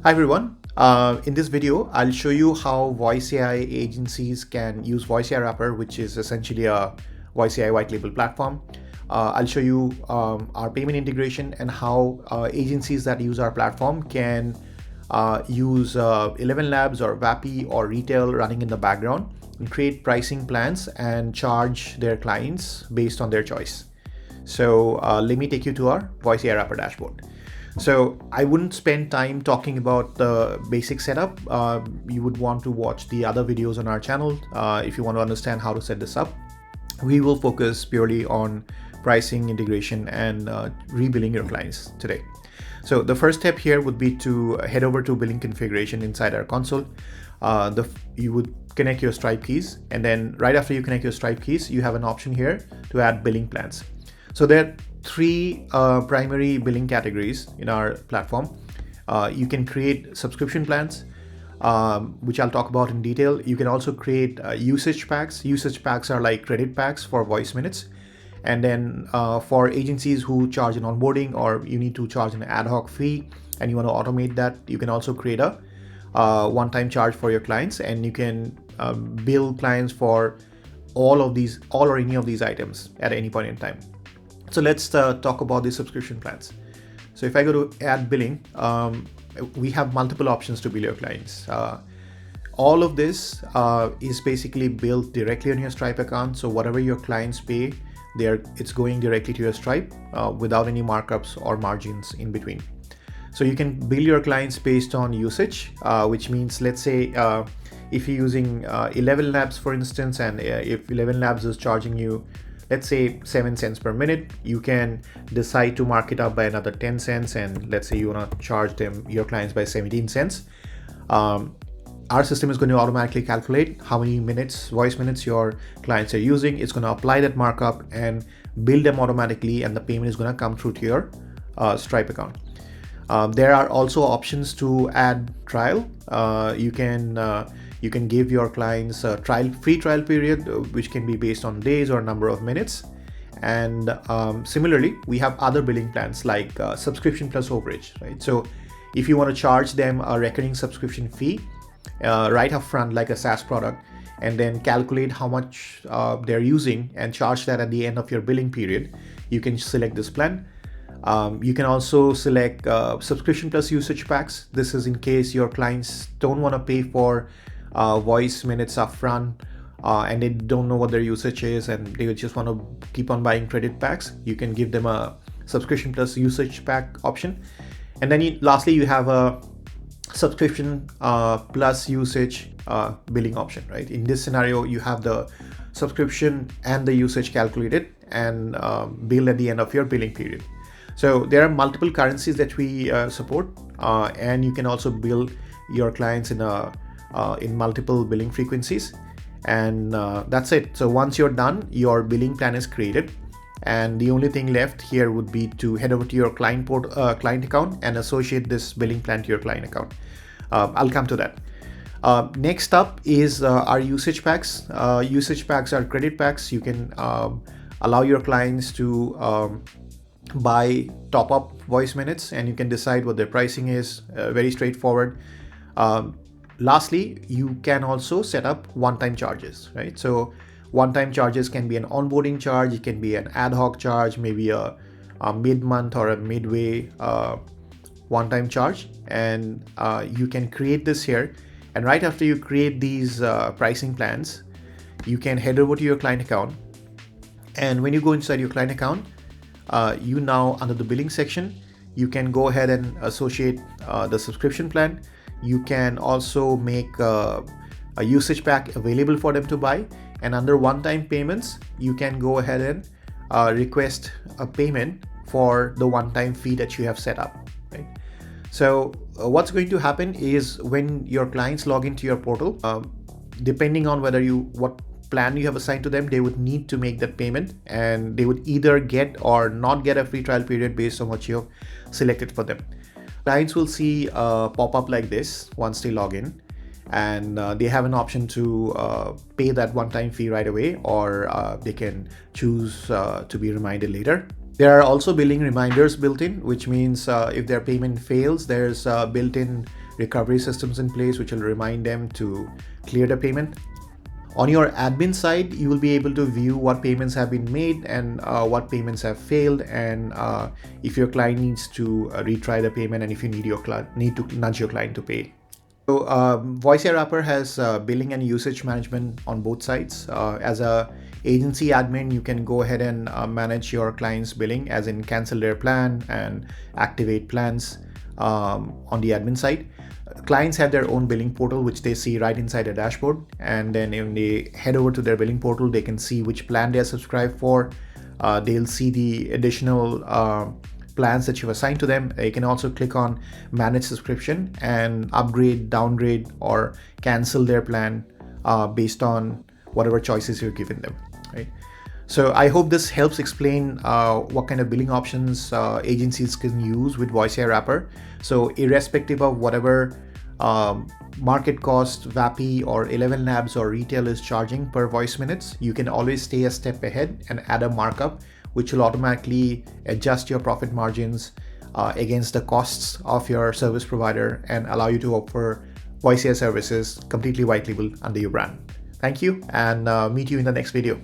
Hi everyone. In this video, I'll show you how voice AI agencies can use VoiceAIWrapper, which is essentially a voice AI white label platform. I'll show you our payment integration and how agencies that use our platform can use ElevenLabs or Vapi or Retell running in the background and create pricing plans and charge their clients based on their choice. So let me take you to our VoiceAIWrapper dashboard. So I wouldn't spend time talking about the basic setup. You would want to watch the other videos on our channel if you want to understand how to set this up. We will focus purely on pricing, integration, and rebilling your clients today. So the first step here would be to head over to billing configuration inside our console. You would connect your Stripe keys, and then right after you connect your Stripe keys, you have an option here to add billing plans. So there are three primary billing categories in our platform. You can create subscription plans, which I'll talk about in detail. You can also create usage packs. Usage packs are like credit packs for voice minutes. And then for agencies who charge an onboarding or you need to charge an ad hoc fee and you want to automate that, you can also create a one-time charge for your clients, and you can bill clients for all or any of these items at any point in time. So let's talk about the subscription plans. So if I go to add billing, we have multiple options to bill your clients. All of this is basically billed directly on your Stripe account. So whatever your clients pay, it's going directly to your Stripe without any markups or margins in between. So you can bill your clients based on usage, which means, let's say, if you're using ElevenLabs, for instance, and if ElevenLabs is charging you, let's say 7 cents per minute, you can decide to mark it up by another 10 cents. And let's say you want to charge your clients by 17 cents. Our system is going to automatically calculate how many voice minutes your clients are using. It's going to apply that markup and bill them automatically, and the payment is going to come through to your Stripe account. There are also options to add trial. You can give your clients a free trial period, which can be based on days or number of minutes. And similarly, we have other billing plans like subscription plus overage, right? So if you want to charge them a recurring subscription fee right up front, like a SaaS product, and then calculate how much they're using and charge that at the end of your billing period, you can select this plan. You can also select subscription plus usage packs. This is in case your clients don't want to pay for voice minutes upfront and they don't know what their usage is and they just want to keep on buying credit packs. You can give them a subscription plus usage pack option. And then lastly, you have a subscription plus usage billing option, right? In this scenario, you have the subscription and the usage calculated and bill at the end of your billing period. So there are multiple currencies that we support, and you can also bill your clients in multiple billing frequencies, and that's it. So once you're done, your billing plan is created, and the only thing left here would be to head over to your client account and associate this billing plan to your client account. I'll come to that. Next up is our usage packs. Usage packs are credit packs. You can allow your clients to buy top-up voice minutes, and you can decide what their pricing is. Very straightforward. Lastly, you can also set up one-time charges, right? So one-time charges can be an onboarding charge, it can be an ad hoc charge, maybe a mid-month or a midway one-time charge, and you can create this here. And right after you create these pricing plans, you can head over to your client account, and when you go inside your client account, you now, under the billing section, you can go ahead and associate the subscription plan. You can also make a usage pack available for them to buy, and under one-time payments, you can go ahead and request a payment for the one-time fee that you have set up, right? So what's going to happen is when your clients log into your portal, depending on what plan you have assigned to them, they would need to make that payment, and they would either get or not get a free trial period based on what you have selected for them. Clients will see a pop-up like this once they log in, and they have an option to pay that one-time fee right away, or they can choose to be reminded later. There are also billing reminders built in, which means if their payment fails, there's a built-in recovery systems in place which will remind them to clear the payment. On your admin side, you will be able to view what payments have been made and what payments have failed, and if your client needs to retry the payment, and if you need to nudge your client to pay. So VoiceAIWrapper has billing and usage management on both sides. As a agency admin, you can go ahead and manage your client's billing, as in cancel their plan and activate plans on the admin side. Clients have their own billing portal, which they see right inside the dashboard. And then when they head over to their billing portal, they can see which plan they are subscribed for. They'll see the additional plans that you've assigned to them. You can also click on manage subscription and upgrade, downgrade, or cancel their plan based on whatever choices you've given them, right? So I hope this helps explain what kind of billing options agencies can use with VoiceAIWrapper. So irrespective of whatever market cost Vapi or ElevenLabs or Retell is charging per voice minutes, you can always stay a step ahead and add a markup, which will automatically adjust your profit margins against the costs of your service provider and allow you to offer voice AI services completely white label under your brand. Thank you, and meet you in the next video.